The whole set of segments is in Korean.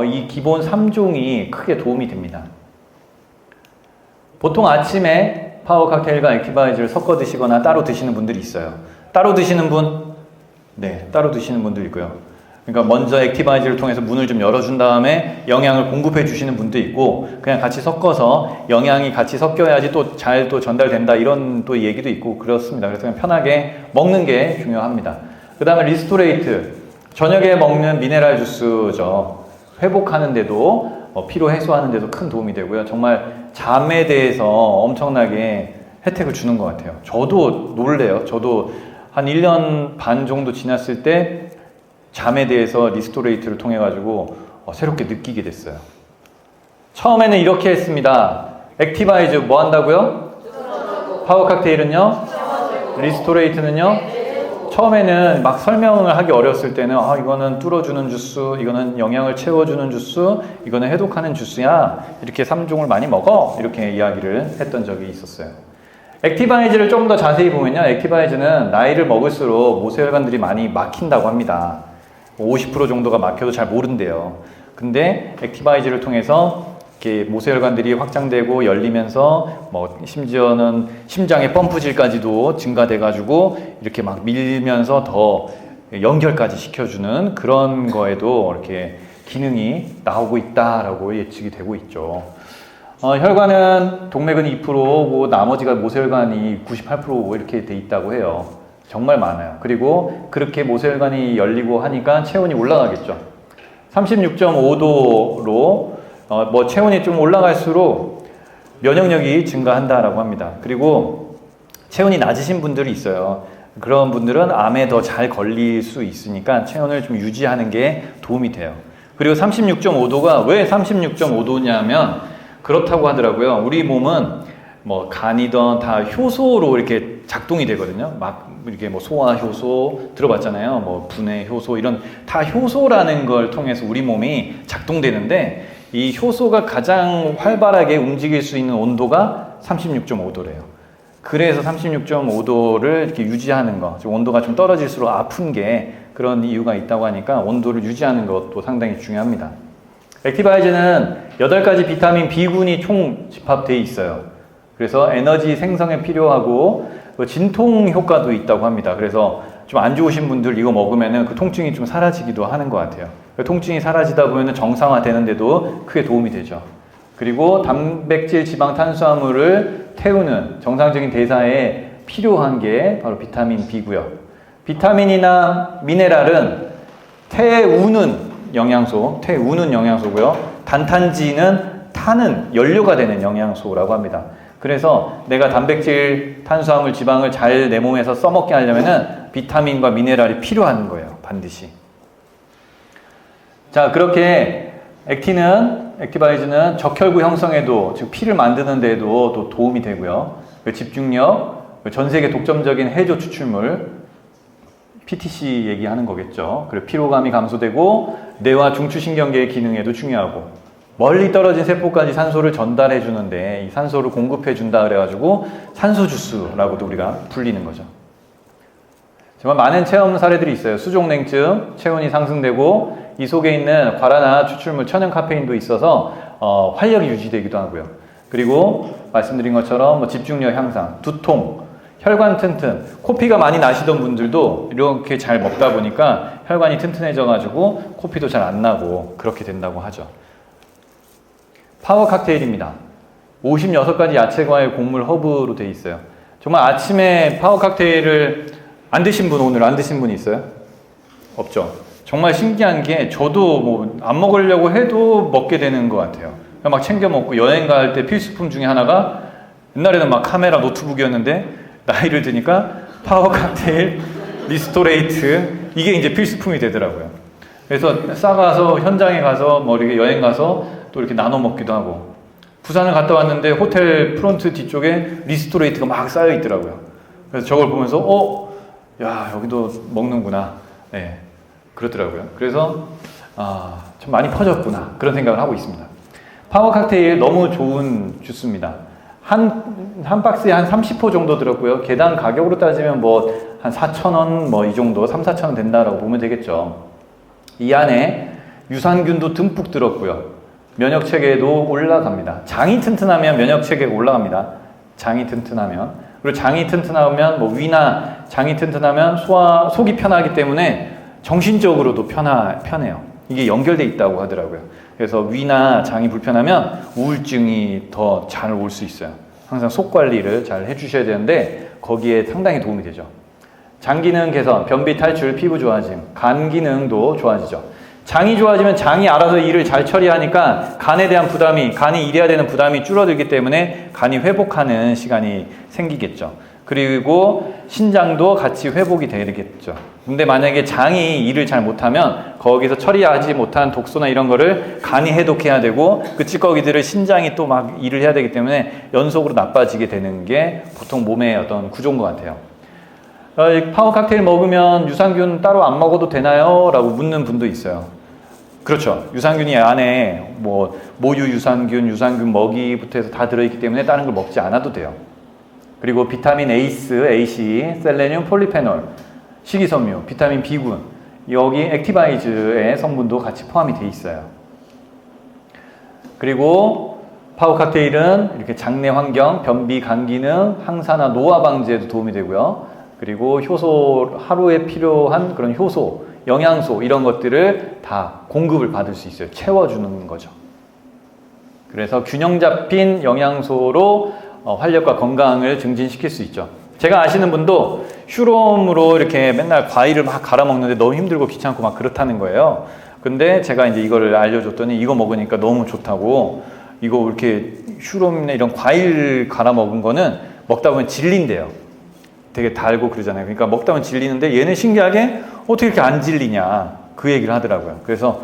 이 기본 3종이 크게 도움이 됩니다. 보통 아침에 파워 칵테일과 액티바이저를 섞어 드시거나 따로 드시는 분들이 있어요. 따로 드시는 분? 네, 따로 드시는 분도 있고요. 그러니까 먼저 액티바이저를 통해서 문을 좀 열어준 다음에 영양을 공급해 주시는 분도 있고, 그냥 같이 섞어서 영양이 같이 섞여야지 또 잘 또 전달된다, 이런 또 얘기도 있고 그렇습니다. 그래서 그냥 편하게 먹는 게 중요합니다. 그 다음에 리스토레이트, 저녁에 먹는 미네랄 주스죠. 회복하는데도 피로 해소하는데도 큰 도움이 되고요. 정말 잠에 대해서 엄청나게 혜택을 주는 것 같아요. 저도 놀래요. 저도 한 1년 반 정도 지났을 때 잠에 대해서 리스토레이트를 통해 가지고 새롭게 느끼게 됐어요. 처음에는 이렇게 했습니다. 액티바이즈 뭐 한다고요? 파워 칵테일은요? 리스토레이트는요? 처음에는 막 설명을 하기 어려웠을 때는 이거는 뚫어주는 주스, 이거는 영양을 채워주는 주스, 이거는 해독하는 주스야, 이렇게 3종을 많이 먹어, 이렇게 이야기를 했던 적이 있었어요. 액티바이즈를 좀 더 자세히 보면요, 액티바이즈는 나이를 먹을수록 모세혈관들이 많이 막힌다고 합니다. 50% 정도가 막혀도 잘 모른대요. 근데 액티바이즈를 통해서 이렇게 모세혈관들이 확장되고 열리면서 심지어는 심장의 펌프질까지도 증가돼가지고 이렇게 막 밀면서 더 연결까지 시켜주는 그런 거에도 이렇게 기능이 나오고 있다라고 예측이 되고 있죠. 혈관은 동맥은 2%고 나머지가 모세혈관이 98% 이렇게 돼 있다고 해요. 정말 많아요. 그리고 그렇게 모세혈관이 열리고 하니까 체온이 올라가겠죠. 36.5도로 체온이 좀 올라갈수록 면역력이 증가한다라고 합니다. 그리고 체온이 낮으신 분들이 있어요. 그런 분들은 암에 더 잘 걸릴 수 있으니까 체온을 좀 유지하는 게 도움이 돼요. 그리고 36.5도가 왜 36.5도냐면 그렇다고 하더라고요. 우리 몸은 간이든 다 효소로 이렇게 작동이 되거든요. 막 이렇게 소화 효소 들어봤잖아요. 분해 효소, 이런 다 효소라는 걸 통해서 우리 몸이 작동되는데, 이 효소가 가장 활발하게 움직일 수 있는 온도가 36.5도래요. 그래서 36.5도를 이렇게 유지하는 거, 온도가 좀 떨어질수록 아픈 게 그런 이유가 있다고 하니까 온도를 유지하는 것도 상당히 중요합니다. 액티바이즈는 8가지 비타민 B군이 총 집합되어 있어요. 그래서 에너지 생성에 필요하고 진통 효과도 있다고 합니다. 그래서 좀 안 좋으신 분들 이거 먹으면은 그 통증이 좀 사라지기도 하는 것 같아요. 통증이 사라지다 보면 정상화 되는데도 크게 도움이 되죠. 그리고 단백질, 지방, 탄수화물을 태우는 정상적인 대사에 필요한 게 바로 비타민 B고요. 비타민이나 미네랄은 태우는 영양소고요. 단탄지는 타는 연료가 되는 영양소라고 합니다. 그래서 내가 단백질, 탄수화물, 지방을 잘 내 몸에서 써먹게 하려면은 비타민과 미네랄이 필요한 거예요. 반드시. 자, 그렇게 액티바이즈는 적혈구 형성에도, 즉 피를 만드는 데에도 또 도움이 되고요. 집중력, 전 세계 독점적인 해조 추출물, PTC 얘기하는 거겠죠. 그리고 피로감이 감소되고 뇌와 중추신경계의 기능에도 중요하고, 멀리 떨어진 세포까지 산소를 전달해 주는데 이 산소를 공급해 준다 그래가지고 산소 주스라고도 우리가 불리는 거죠. 정말 많은 체험 사례들이 있어요. 수족냉증, 체온이 상승되고 이 속에 있는 과라나 추출물 천연 카페인도 있어서 활력이 유지되기도 하고요. 그리고 말씀드린 것처럼 집중력 향상, 두통, 혈관 튼튼, 코피가 많이 나시던 분들도 이렇게 잘 먹다 보니까 혈관이 튼튼해져가지고 코피도 잘 안 나고 그렇게 된다고 하죠. 파워 칵테일입니다. 56가지 야채, 과일, 곡물, 허브로 되어 있어요. 정말 아침에 파워 칵테일을 안 드신 분, 오늘 안 드신 분 있어요? 없죠? 정말 신기한 게 저도 안 먹으려고 해도 먹게 되는 것 같아요. 막 챙겨 먹고 여행 갈 때 필수품 중에 하나가, 옛날에는 막 카메라, 노트북이었는데 나이를 드니까 파워 칵테일, 리스토레이트, 이게 이제 필수품이 되더라고요. 그래서 싸가서 현장에 가서 이렇게 여행 가서 또 이렇게 나눠 먹기도 하고, 부산을 갔다 왔는데 호텔 프론트 뒤쪽에 리스토레이트가 막 쌓여 있더라고요. 그래서 저걸 보면서 야, 여기도 먹는구나. 네, 그렇더라고요. 그래서 참 많이 퍼졌구나, 그런 생각을 하고 있습니다. 파워 칵테일 너무 좋은 주스입니다. 한 박스에 한 30호 정도 들었고요. 개당 가격으로 따지면 한 4,000원 이 정도, 3, 4,000원 된다라고 보면 되겠죠. 이 안에 유산균도 듬뿍 들었고요. 면역 체계도 올라갑니다. 장이 튼튼하면 면역 체계가 올라갑니다. 장이 튼튼하면. 그리고 장이 튼튼하면 뭐 위나 장이 튼튼하면 속이 편하기 때문에 정신적으로도 편해요. 이게 연결돼 있다고 하더라고요. 그래서 위나 장이 불편하면 우울증이 더 잘 올 수 있어요. 항상 속 관리를 잘 해주셔야 되는데 거기에 상당히 도움이 되죠. 장 기능 개선, 변비 탈출, 피부 좋아짐, 간 기능도 좋아지죠. 장이 좋아지면 장이 알아서 일을 잘 처리하니까 간에 대한 부담이, 간이 일해야 되는 부담이 줄어들기 때문에 간이 회복하는 시간이 생기겠죠. 그리고 신장도 같이 회복이 되겠죠. 근데 만약에 장이 일을 잘 못하면 거기서 처리하지 못한 독소나 이런 거를 간이 해독해야 되고 그 찌꺼기들을 신장이 또 막 일을 해야 되기 때문에 연속으로 나빠지게 되는 게 보통 몸의 어떤 구조인 것 같아요. 파워 칵테일 먹으면 유산균 따로 안 먹어도 되나요? 라고 묻는 분도 있어요. 그렇죠. 유산균이 안에 뭐 모유 유산균, 유산균 먹이부터 해서 다 들어있기 때문에 다른 걸 먹지 않아도 돼요. 그리고 비타민 에이스, AC, 셀레늄, 폴리페놀, 식이섬유, 비타민 B군, 여기 액티바이즈의 성분도 같이 포함이 돼 있어요. 그리고 파워 칵테일은 이렇게 장내 환경, 변비, 간 기능, 항산화, 노화 방지에도 도움이 되고요. 그리고 효소, 하루에 필요한 그런 효소, 영양소 이런 것들을 다 공급을 받을 수 있어요. 채워주는 거죠. 그래서 균형 잡힌 영양소로 활력과 건강을 증진시킬 수 있죠. 제가 아시는 분도 슈롬으로 이렇게 맨날 과일을 막 갈아 먹는데 너무 힘들고 귀찮고 막 그렇다는 거예요. 근데 제가 이제 이거를 알려줬더니 이거 먹으니까 너무 좋다고, 이거 이렇게 슈롬이나 이런 과일 갈아 먹은 거는 먹다 보면 질린대요. 되게 달고 그러잖아요. 그러니까 먹다 보면 질리는데 얘는 신기하게 어떻게 이렇게 안 질리냐 그 얘기를 하더라고요. 그래서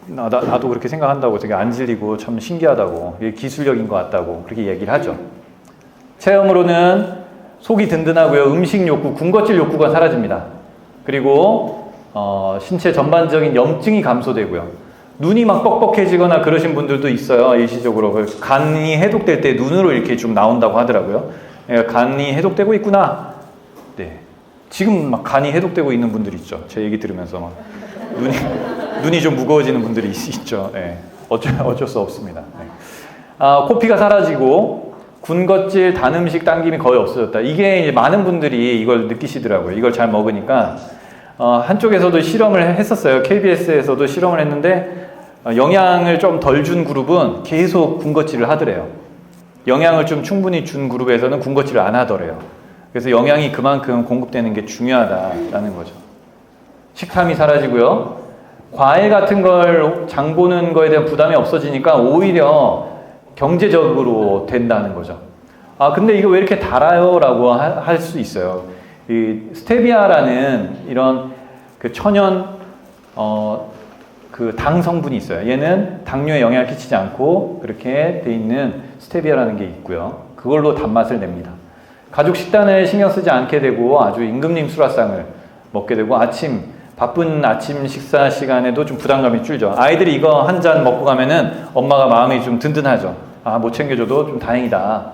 나도 그렇게 생각한다고, 되게 안 질리고 참 신기하다고, 이게 기술력인 것 같다고 그렇게 얘기를 하죠. 체험으로는 속이 든든하고요. 음식 욕구, 군것질 욕구가 사라집니다. 그리고 신체 전반적인 염증이 감소되고요. 눈이 막 뻑뻑해지거나 그러신 분들도 있어요. 일시적으로 간이 해독될 때 눈으로 이렇게 좀 나온다고 하더라고요. 간이 해독되고 있구나. 네, 지금 막 간이 해독되고 있는 분들이 있죠. 제 얘기 들으면서 막 눈이 좀 무거워지는 분들이 있죠. 네, 어쩔 수 없습니다. 네. 코피가 사라지고 군것질, 단 음식 당김이 거의 없어졌다. 이게 이제 많은 분들이 이걸 느끼시더라고요. 이걸 잘 먹으니까. 한쪽에서도 실험을 했었어요. KBS에서도 실험을 했는데 영양을 좀 덜 준 그룹은 계속 군것질을 하더래요. 영양을 좀 충분히 준 그룹에서는 군것질을 안 하더래요. 그래서 영양이 그만큼 공급되는 게 중요하다라는 거죠. 식탐이 사라지고요. 과일 같은 걸 장 보는 거에 대한 부담이 없어지니까 오히려 경제적으로 된다는 거죠. 근데 이거 왜 이렇게 달아요? 라고 할 수 있어요. 이 스테비아라는 이런 그 천연 그 당 성분이 있어요. 얘는 당뇨에 영향을 끼치지 않고 그렇게 돼 있는 스테비아라는 게 있고요. 그걸로 단맛을 냅니다. 가족 식단을 신경 쓰지 않게 되고 아주 임금님 수라상을 먹게 되고 바쁜 아침 식사 시간에도 좀 부담감이 줄죠. 아이들이 이거 한 잔 먹고 가면은 엄마가 마음이 좀 든든하죠. 못 챙겨줘도 좀 다행이다.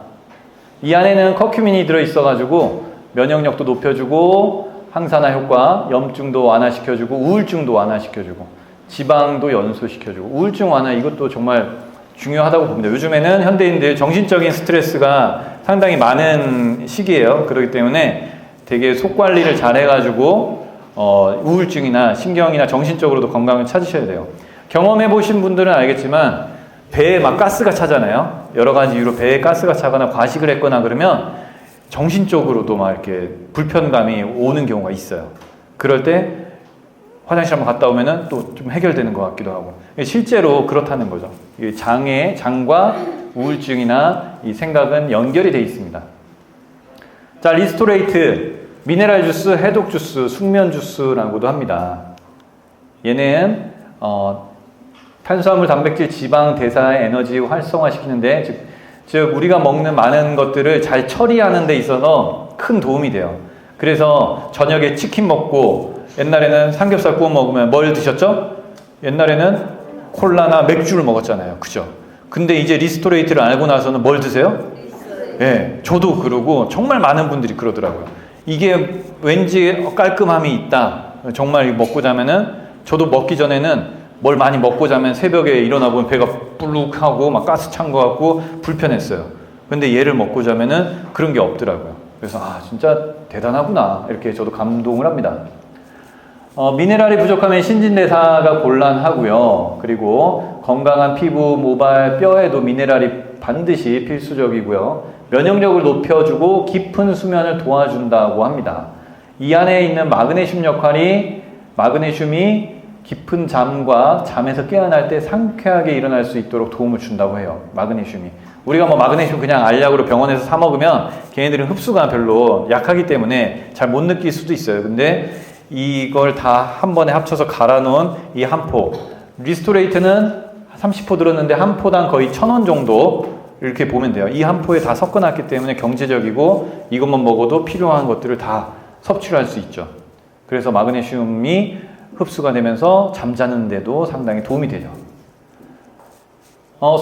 이 안에는 커큐민이 들어있어가지고 면역력도 높여주고 항산화 효과, 염증도 완화시켜주고 우울증도 완화시켜주고 지방도 연소시켜주고, 우울증 완화 이것도 정말 중요하다고 봅니다. 요즘에는 현대인들 정신적인 스트레스가 상당히 많은 시기예요. 그렇기 때문에 되게 속 관리를 잘 해가지고 우울증이나 신경이나 정신적으로도 건강을 찾으셔야 돼요. 경험해 보신 분들은 알겠지만 배에 막 가스가 차잖아요. 여러 가지 이유로 배에 가스가 차거나 과식을 했거나 그러면 정신적으로도 막 이렇게 불편감이 오는 경우가 있어요. 그럴 때 화장실 한번 갔다 오면은 또 좀 해결되는 것 같기도 하고, 실제로 그렇다는 거죠. 장과 우울증이나 이 생각은 연결이 되어 있습니다. 자, 리스토레이트, 미네랄 주스, 해독 주스, 숙면 주스라고도 합니다. 얘는 탄수화물, 단백질, 지방, 대사의 에너지 활성화시키는데, 즉 우리가 먹는 많은 것들을 잘 처리하는 데 있어서 큰 도움이 돼요. 그래서 저녁에 치킨 먹고 옛날에는 삼겹살 구워 먹으면 뭘 드셨죠? 옛날에는 콜라나 맥주를 먹었잖아요. 그죠? 근데 이제 리스토레이트를 알고 나서는 뭘 드세요? 예, 저도 그러고 정말 많은 분들이 그러더라고요. 이게 왠지 깔끔함이 있다. 정말 먹고 자면은 저도 먹기 전에는 뭘 많이 먹고 자면 새벽에 일어나 보면 배가 불룩하고 막 가스 찬 것 같고 불편했어요. 근데 얘를 먹고 자면은 그런 게 없더라고요. 그래서 진짜 대단하구나 이렇게 저도 감동을 합니다. 미네랄이 부족하면 신진대사가 곤란하고요. 그리고 건강한 피부, 모발, 뼈에도 미네랄이 반드시 필수적이고요. 면역력을 높여주고 깊은 수면을 도와준다고 합니다. 이 안에 있는 마그네슘이 깊은 잠과 잠에서 깨어날 때 상쾌하게 일어날 수 있도록 도움을 준다고 해요. 마그네슘이. 우리가 마그네슘 그냥 알약으로 병원에서 사 먹으면 걔네들은 흡수가 별로 약하기 때문에 잘 못 느낄 수도 있어요. 근데 이걸 다 한 번에 합쳐서 갈아 놓은 이 한 포. 리스토레이트는 30포 들었는데 한 포당 거의 1,000원 정도 이렇게 보면 돼요. 이 한 포에 다 섞어놨기 때문에 경제적이고 이것만 먹어도 필요한 것들을 다 섭취를 할 수 있죠. 그래서 마그네슘이 흡수가 되면서 잠자는데도 상당히 도움이 되죠.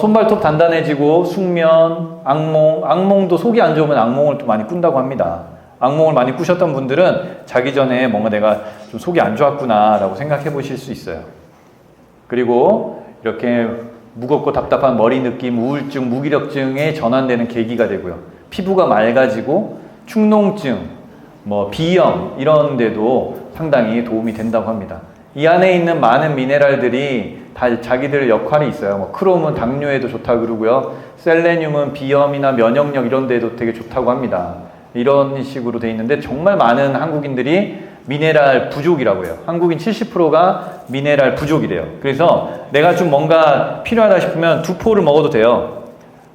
손발톱 단단해지고 숙면, 악몽도 속이 안 좋으면 악몽을 또 많이 꾼다고 합니다. 악몽을 많이 꾸셨던 분들은 자기 전에 뭔가 내가 좀 속이 안 좋았구나 라고 생각해 보실 수 있어요. 그리고 이렇게 무겁고 답답한 머리 느낌, 우울증, 무기력증에 전환되는 계기가 되고요. 피부가 맑아지고 축농증, 비염 이런 데도 상당히 도움이 된다고 합니다. 이 안에 있는 많은 미네랄들이 다 자기들 역할이 있어요. 크롬은 당뇨에도 좋다고 그러고요. 셀레늄은 비염이나 면역력 이런 데도 되게 좋다고 합니다. 이런 식으로 돼 있는데 정말 많은 한국인들이 미네랄 부족이라고 해요. 한국인 70%가 미네랄 부족이래요. 그래서 내가 좀 뭔가 필요하다 싶으면 2포를 먹어도 돼요.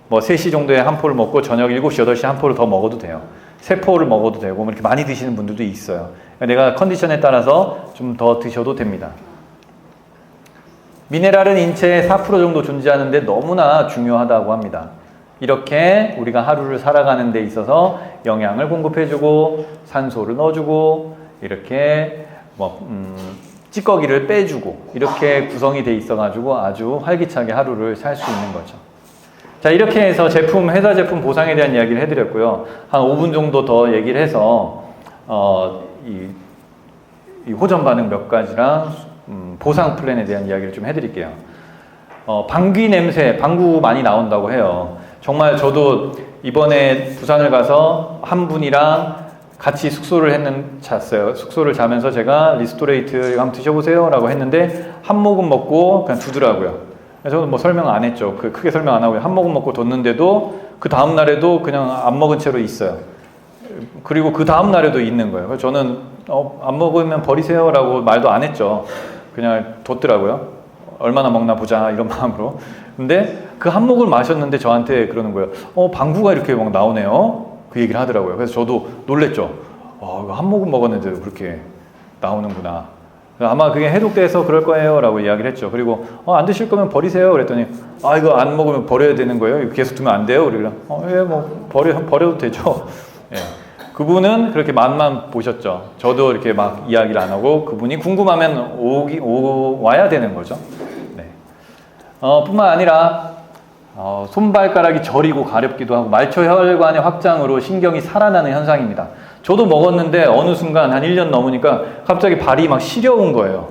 3시 정도에 한 포를 먹고 저녁 7시, 8시에 한 포를 더 먹어도 돼요. 3포를 먹어도 되고 이렇게 많이 드시는 분들도 있어요. 내가 컨디션에 따라서 좀 더 드셔도 됩니다. 미네랄은 인체에 4% 정도 존재하는데 너무나 중요하다고 합니다. 이렇게 우리가 하루를 살아가는 데 있어서 영양을 공급해주고 산소를 넣어주고 이렇게 찌꺼기를 빼주고 이렇게 구성이 돼 있어가지고 아주 활기차게 하루를 살 수 있는 거죠. 자, 이렇게 해서 회사 제품 보상에 대한 이야기를 해드렸고요. 한 5분 정도 더 얘기를 해서 이 호전 반응 몇 가지랑 보상 플랜에 대한 이야기를 좀 해드릴게요. 방귀 냄새, 방구 많이 나온다고 해요. 정말 저도 이번에 부산을 가서 한 분이랑 같이 잤어요. 숙소를 자면서 제가 리스토레이트 한번 드셔보세요 라고 했는데 한 모금 먹고 그냥 두더라고요. 저는 설명 안 했죠. 크게 설명 안 하고요. 한 모금 먹고 뒀는데도 그 다음 날에도 그냥 안 먹은 채로 있어요. 그리고 그 다음 날에도 있는 거예요. 그래서 저는 안 먹으면 버리세요 라고 말도 안 했죠. 그냥 뒀더라고요. 얼마나 먹나 보자 이런 마음으로. 근데 그 한 모금을 마셨는데 저한테 그러는 거예요. 방구가 이렇게 막 나오네요. 그 얘기를 하더라고요. 그래서 저도 놀랬죠. 이거 한 모금 먹었는데도 그렇게 나오는구나. 아마 그게 해독돼서 그럴 거예요 라고 이야기를 했죠. 그리고 안 드실 거면 버리세요 그랬더니 이거 안 먹으면 버려야 되는 거예요? 계속 두면 안 돼요? 그러길래 버려도 되죠. 예. 그분은 그렇게 맛만 보셨죠. 저도 이렇게 막 이야기를 안 하고 그분이 궁금하면 와야 되는 거죠. 네. 뿐만 아니라 손발가락이 저리고 가렵기도 하고 말초혈관의 확장으로 신경이 살아나는 현상입니다. 저도 먹었는데 어느 순간 한 1년 넘으니까 갑자기 발이 막 시려운 거예요.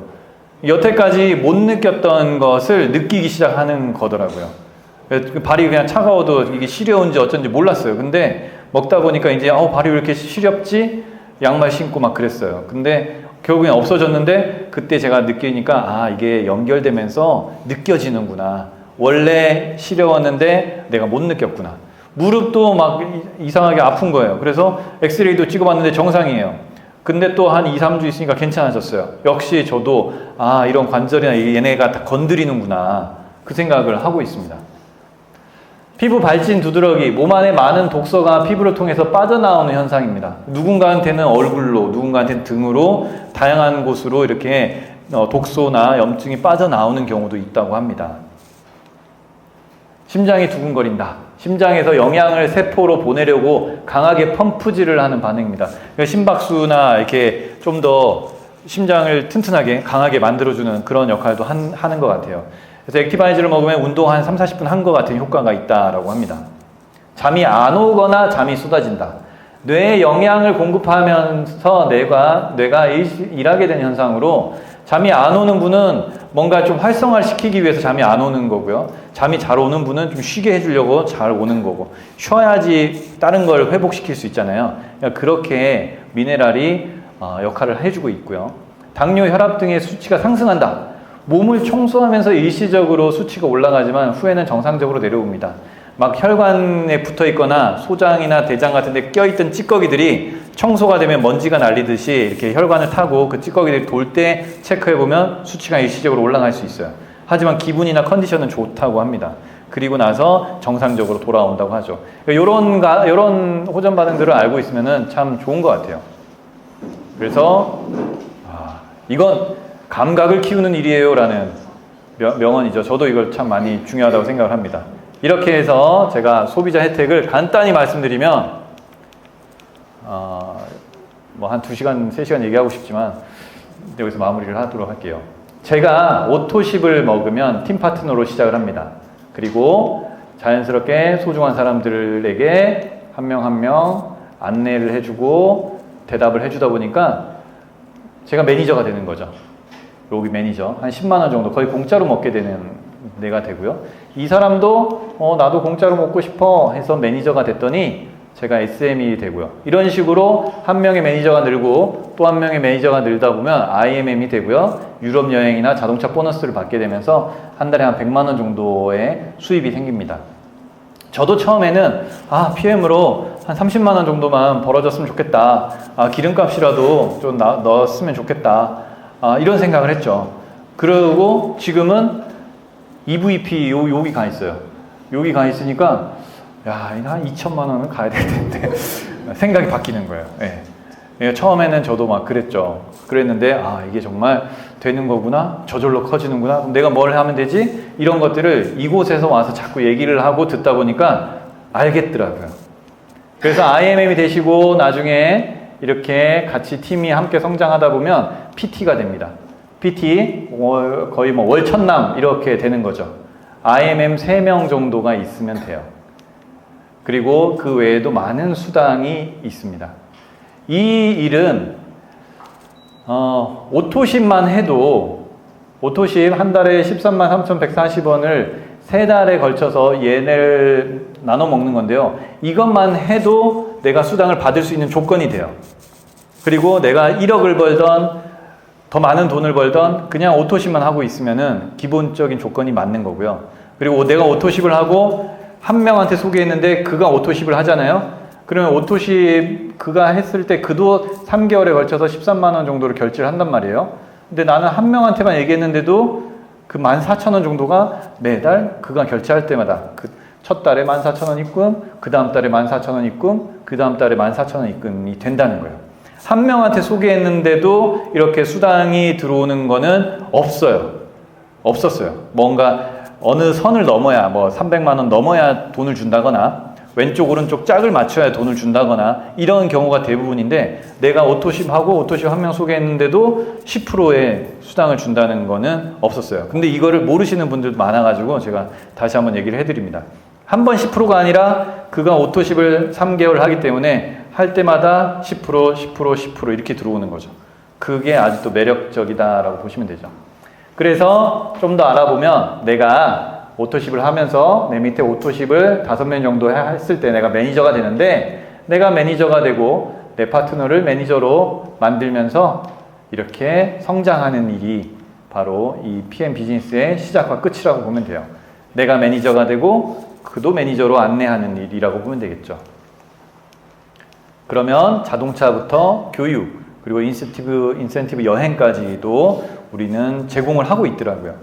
여태까지 못 느꼈던 것을 느끼기 시작하는 거더라고요. 발이 그냥 차가워도 이게 시려운지 어쩐지 몰랐어요. 근데 먹다 보니까 이제 발이 왜 이렇게 시렵지? 양말 신고 막 그랬어요. 근데 결국엔 없어졌는데 그때 제가 느끼니까 이게 연결되면서 느껴지는구나. 원래 시려웠는데 내가 못 느꼈구나. 무릎도 막 이상하게 아픈 거예요. 그래서 엑스레이도 찍어봤는데 정상이에요. 근데 또 한 2, 3주 있으니까 괜찮아졌어요. 역시 저도 이런 관절이나 얘네가 다 건드리는구나. 그 생각을 하고 있습니다. 피부 발진, 두드러기, 몸 안에 많은 독소가 피부를 통해서 빠져나오는 현상입니다. 누군가한테는 얼굴로, 누군가한테는 등으로 다양한 곳으로 이렇게 독소나 염증이 빠져나오는 경우도 있다고 합니다. 심장이 두근거린다. 심장에서 영양을 세포로 보내려고 강하게 펌프질을 하는 반응입니다. 그러니까 심박수나 이렇게 좀 더 심장을 튼튼하게 강하게 만들어주는 그런 역할도 하는 것 같아요. 그래서 액티바이저를 먹으면 운동 한 3, 40분 한 것 같은 효과가 있다라고 합니다. 잠이 안 오거나 잠이 쏟아진다. 뇌에 영양을 공급하면서 뇌가 일하게 된 현상으로 잠이 안 오는 분은 뭔가 좀 활성화시키기 위해서 잠이 안 오는 거고요. 잠이 잘 오는 분은 좀 쉬게 해주려고 잘 오는 거고, 쉬어야지 다른 걸 회복시킬 수 있잖아요. 그러니까 그렇게 미네랄이 역할을 해주고 있고요. 당뇨, 혈압 등의 수치가 상승한다. 몸을 청소하면서 일시적으로 수치가 올라가지만 후에는 정상적으로 내려옵니다. 막 혈관에 붙어 있거나 소장이나 대장 같은 데 껴있던 찌꺼기들이 청소가 되면 먼지가 날리듯이 이렇게 혈관을 타고 그 찌꺼기들이 돌 때 체크해보면 수치가 일시적으로 올라갈 수 있어요. 하지만 기분이나 컨디션은 좋다고 합니다. 그리고 나서 정상적으로 돌아온다고 하죠. 이런 호전 반응들을 알고 있으면 참 좋은 것 같아요. 그래서 이건 감각을 키우는 일이에요 라는 명언이죠. 저도 이걸 참 많이 중요하다고 생각을 합니다. 이렇게 해서 제가 소비자 혜택을 간단히 말씀드리면 뭐 한 2시간, 3시간 얘기하고 싶지만 여기서 마무리를 하도록 할게요. 제가 오토십을 먹으면 팀 파트너로 시작을 합니다. 그리고 자연스럽게 소중한 사람들에게 한 명 한 명 안내를 해주고 대답을 해주다 보니까 제가 매니저가 되는 거죠. 로비 매니저. 한 10만 원 정도 거의 공짜로 먹게 되는 내가 되고요. 이 사람도 나도 공짜로 먹고 싶어 해서 매니저가 됐더니 제가 SM이 되고요. 이런 식으로 한 명의 매니저가 늘고 또 한 명의 매니저가 늘다 보면 IMM이 되고요. 유럽 여행이나 자동차 보너스를 받게 되면서 한 달에 한 100만 원 정도의 수입이 생깁니다. 저도 처음에는 PM으로 한 30만 원 정도만 벌어졌으면 좋겠다. 기름값이라도 좀 넣었으면 좋겠다. 이런 생각을 했죠. 그리고 지금은 EVP 여기 가 있어요. 여기 가 있으니까 한 2천만 원은 가야 될 텐데 생각이 바뀌는 거예요. 예. 처음에는 저도 막 그랬죠. 그랬는데 이게 정말 되는 거구나. 저절로 커지는구나. 그럼 내가 뭘 하면 되지? 이런 것들을 이곳에서 와서 자꾸 얘기를 하고 듣다 보니까 알겠더라고요. 그래서 IMM이 되시고 나중에 이렇게 같이 팀이 함께 성장하다 보면 PT가 됩니다. PT 거의 뭐 월천남 이렇게 되는 거죠. IMM 3명 정도가 있으면 돼요. 그리고 그 외에도 많은 수당이 있습니다. 이 일은 오토십만 해도 오토십 한 달에 13만 3,140원을 3달에 걸쳐서 얘네를 나눠 먹는 건데요. 이것만 해도 내가 수당을 받을 수 있는 조건이 돼요. 그리고 내가 1억을 벌던 더 많은 돈을 벌던 그냥 오토십만 하고 있으면은 기본적인 조건이 맞는 거고요. 그리고 내가 오토십을 하고 한 명한테 소개했는데 그가 오토십을 하잖아요. 그러면 오토십 그가 했을 때 그도 3개월에 걸쳐서 13만 원 정도를 결제를 한단 말이에요. 근데 나는 한 명한테만 얘기했는데도 그 14,000원 정도가 매달 그가 결제할 때마다 그 첫 달에 14,000원 입금, 그 다음 달에 14,000원 입금, 그 다음 달에 14,000원 입금이 된다는 거예요. 한 명한테 소개했는데도 이렇게 수당이 들어오는 거는 없었어요. 뭔가 어느 선을 넘어야 300만 원 넘어야 돈을 준다거나 왼쪽 오른쪽 짝을 맞춰야 돈을 준다거나 이런 경우가 대부분인데 내가 오토십하고 오토십 한 명 소개했는데도 10%의 수당을 준다는 거는 없었어요. 근데 이거를 모르시는 분들도 많아가지고 제가 다시 한번 얘기를 해드립니다. 한 번 10%가 아니라 그가 오토십을 3개월 하기 때문에 할 때마다 10% 이렇게 들어오는 거죠. 그게 아주 또 매력적이다라고 보시면 되죠. 그래서 좀 더 알아보면 내가 오토십을 하면서 내 밑에 오토십을 5명 정도 했을 때 내가 매니저가 되는데 내가 매니저가 되고 내 파트너를 매니저로 만들면서 이렇게 성장하는 일이 바로 이 PM 비즈니스의 시작과 끝이라고 보면 돼요. 내가 매니저가 되고 그도 매니저로 안내하는 일이라고 보면 되겠죠. 그러면 자동차부터 교육 그리고 인센티브 여행까지도 우리는 제공을 하고 있더라고요.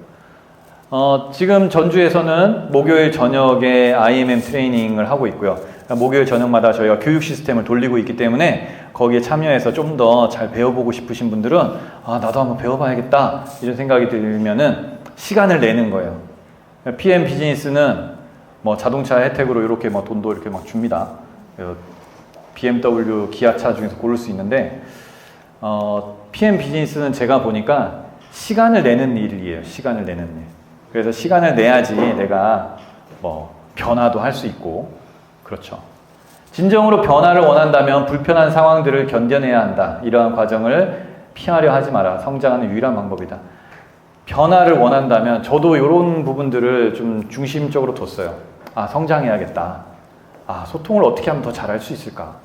지금 전주에서는 목요일 저녁에 IMM 트레이닝을 하고 있고요. 목요일 저녁마다 저희가 교육 시스템을 돌리고 있기 때문에 거기에 참여해서 좀 더 잘 배워보고 싶으신 분들은 나도 한번 배워봐야겠다 이런 생각이 들면은 시간을 내는 거예요. PM 비즈니스는 뭐 자동차 혜택으로 이렇게 뭐 돈도 이렇게 막 줍니다. BMW, 기아차 중에서 고를 수 있는데 PM 비즈니스는 제가 보니까 시간을 내는 일이에요. 시간을 내는 일. 그래서 시간을 내야지 내가 뭐 변화도 할 수 있고 그렇죠. 진정으로 변화를 원한다면 불편한 상황들을 견뎌내야 한다. 이러한 과정을 피하려 하지 마라. 성장하는 유일한 방법이다. 변화를 원한다면 저도 이런 부분들을 좀 중심적으로 뒀어요. 아, 성장해야겠다. 아, 소통을 어떻게 하면 더 잘할 수 있을까?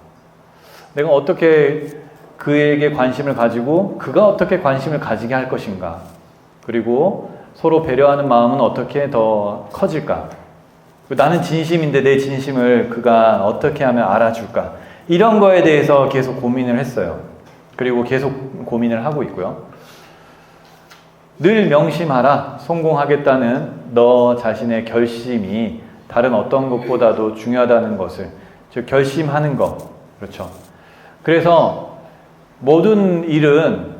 내가 어떻게 그에게 관심을 가지고 그가 어떻게 관심을 가지게 할 것인가? 그리고 서로 배려하는 마음은 어떻게 더 커질까? 나는 진심인데 내 진심을 그가 어떻게 하면 알아줄까? 이런 거에 대해서 계속 고민을 했어요. 그리고 계속 고민을 하고 있고요. 늘 명심하라. 성공하겠다는 너 자신의 결심이 다른 어떤 것보다도 중요하다는 것을, 즉 결심하는 것. 그렇죠. 그래서 모든 일은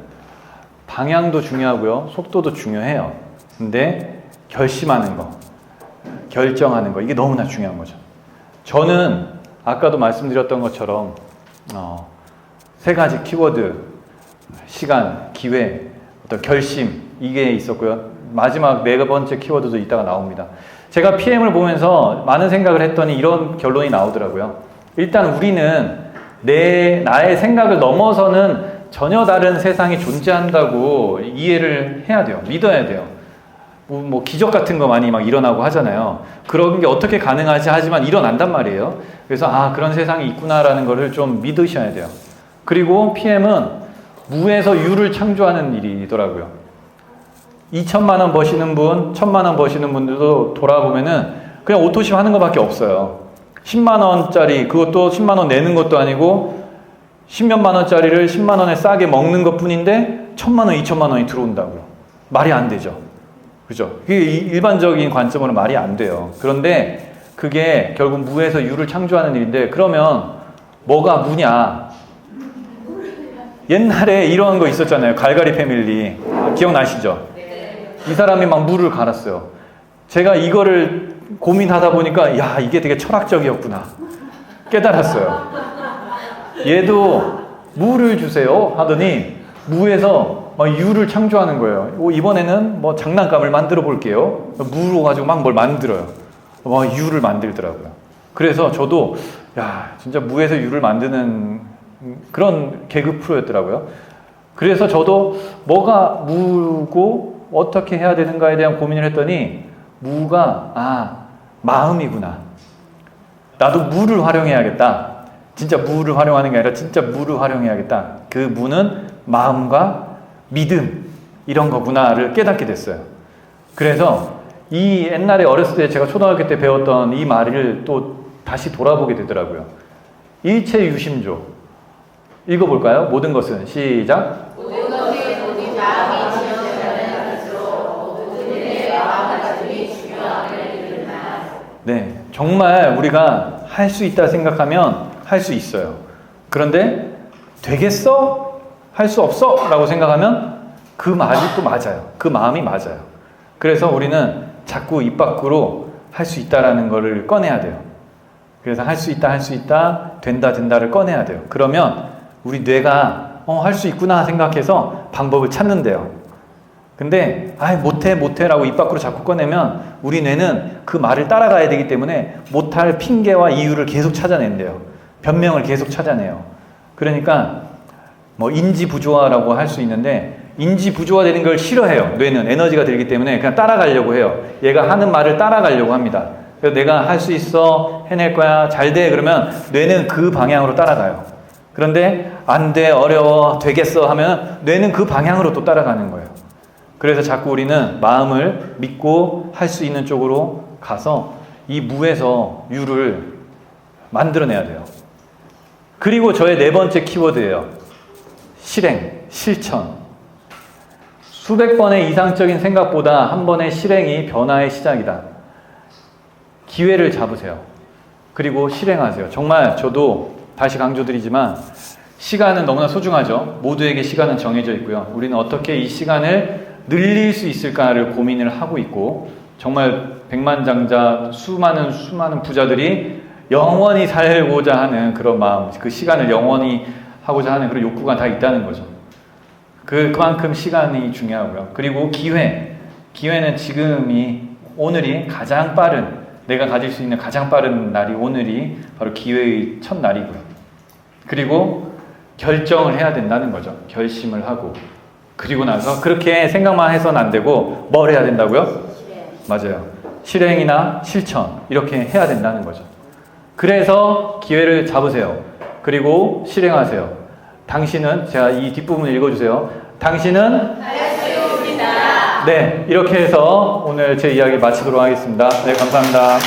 방향도 중요하고요. 속도도 중요해요. 근데 결심하는 거, 결정하는 거, 이게 너무나 중요한 거죠. 저는 아까도 말씀드렸던 것처럼 세 가지 키워드, 시간, 기회, 어떤 결심, 이게 있었고요. 마지막 네 번째 키워드도 이따가 나옵니다. 제가 PM을 보면서 많은 생각을 했더니 이런 결론이 나오더라고요. 일단 우리는 나의 생각을 넘어서는 전혀 다른 세상이 존재한다고 이해를 해야 돼요. 믿어야 돼요. 뭐 기적 같은 거 많이 막 일어나고 하잖아요. 그런 게 어떻게 가능하지 하지만 일어난단 말이에요. 그래서 그런 세상이 있구나라는 거를 좀 믿으셔야 돼요. 그리고 PM은 무에서 유를 창조하는 일이더라고요. 2천만 원 버시는 분, 1,000만 원 버시는 분들도 돌아보면은 그냥 오토심 하는 것밖에 없어요. 10만 원짜리, 그것도 10만 원 내는 것도 아니고 10몇만 원짜리를 10만 원에 싸게 먹는 것 뿐인데 1,000만 원, 2천만 원이 들어온다고요. 말이 안 되죠. 그죠? 그게 일반적인 관점으로 말이 안 돼요. 그런데 그게 결국 무에서 유를 창조하는 일인데, 그러면 뭐가 무냐? 옛날에 이런 거 있었잖아요. 갈갈이 패밀리. 기억나시죠? 이 사람이 막 무를 갈았어요. 제가 이거를 고민하다 보니까 야, 이게 되게 철학적이었구나 깨달았어요. 얘도 무를 주세요 하더니 무에서 막 유를 창조하는 거예요. 이번에는 뭐 장난감을 만들어 볼게요. 무로 가지고 막 뭘 만들어요. 막 유를 만들더라고요. 그래서 저도 야, 진짜 무에서 유를 만드는 그런 개그 프로였더라고요. 그래서 저도 뭐가 무고 어떻게 해야 되는가에 대한 고민을 했더니 무가 마음이구나. 나도 무를 활용해야겠다. 진짜 무를 활용하는 게 아니라 진짜 무를 활용해야겠다. 그 무는 마음과 믿음, 이런 거구나를 깨닫게 됐어요. 그래서 이 옛날에 어렸을 때 제가 초등학교 때 배웠던 이 말을 또 다시 돌아보게 되더라고요. 일체유심조. 읽어볼까요? 모든 것은. 시작. 모든 것이 우리 마음이 지어지는 것으로 모든 일의 마음가짐이 중요함을 이른다. 네, 정말 우리가 할 수 있다 생각하면 할 수 있어요. 그런데 되겠어? 할 수 없어? 라고 생각하면 그 말이 또 맞아요. 그 마음이 맞아요. 그래서 우리는 자꾸 입 밖으로 할 수 있다라는 거를 꺼내야 돼요. 그래서 할 수 있다, 할 수 있다, 된다, 된다를 꺼내야 돼요. 그러면 우리 뇌가 할 수 있구나 생각해서 방법을 찾는데요. 근데 못해 라고 입 밖으로 자꾸 꺼내면 우리 뇌는 그 말을 따라가야 되기 때문에 못할 핑계와 이유를 계속 찾아낸대요. 변명을 계속 찾아내요. 그러니까 뭐 인지 부조화라고 할 수 있는데, 인지 부조화되는 걸 싫어해요. 뇌는 에너지가 들기 때문에 그냥 따라가려고 해요. 얘가 하는 말을 따라가려고 합니다. 그래서 내가 할 수 있어, 해낼 거야, 잘 돼, 그러면 뇌는 그 방향으로 따라가요. 그런데 안 돼, 어려워, 되겠어 하면 뇌는 그 방향으로 또 따라가는 거예요. 그래서 자꾸 우리는 마음을 믿고 할 수 있는 쪽으로 가서 이 무에서 유를 만들어내야 돼요. 그리고 저의 네 번째 키워드예요. 실행, 실천. 수백 번의 이상적인 생각보다 한 번의 실행이 변화의 시작이다. 기회를 잡으세요. 그리고 실행하세요. 정말 저도 다시 강조드리지만 시간은 너무나 소중하죠. 모두에게 시간은 정해져 있고요. 우리는 어떻게 이 시간을 늘릴 수 있을까를 고민을 하고 있고, 정말 백만장자 수많은 부자들이 영원히 살고자 하는 그런 마음, 그 시간을 영원히 하고자 하는 그런 욕구가 다 있다는 거죠. 그만큼 시간이 중요하고요. 그리고 기회는 지금이, 오늘이 가장 빠른, 내가 가질 수 있는 가장 빠른 날이 오늘이 바로 기회의 첫 날이고요. 그리고 결정을 해야 된다는 거죠. 결심을 하고. 그리고 나서 그렇게 생각만 해서는 안 되고 뭘 해야 된다고요? 맞아요. 실행이나 실천 이렇게 해야 된다는 거죠. 그래서 기회를 잡으세요. 그리고 실행하세요. 당신은, 제가 이 뒷부분을 읽어주세요. 당신은 할 수 있습니다. 네, 이렇게 해서 오늘 제 이야기 마치도록 하겠습니다. 네, 감사합니다.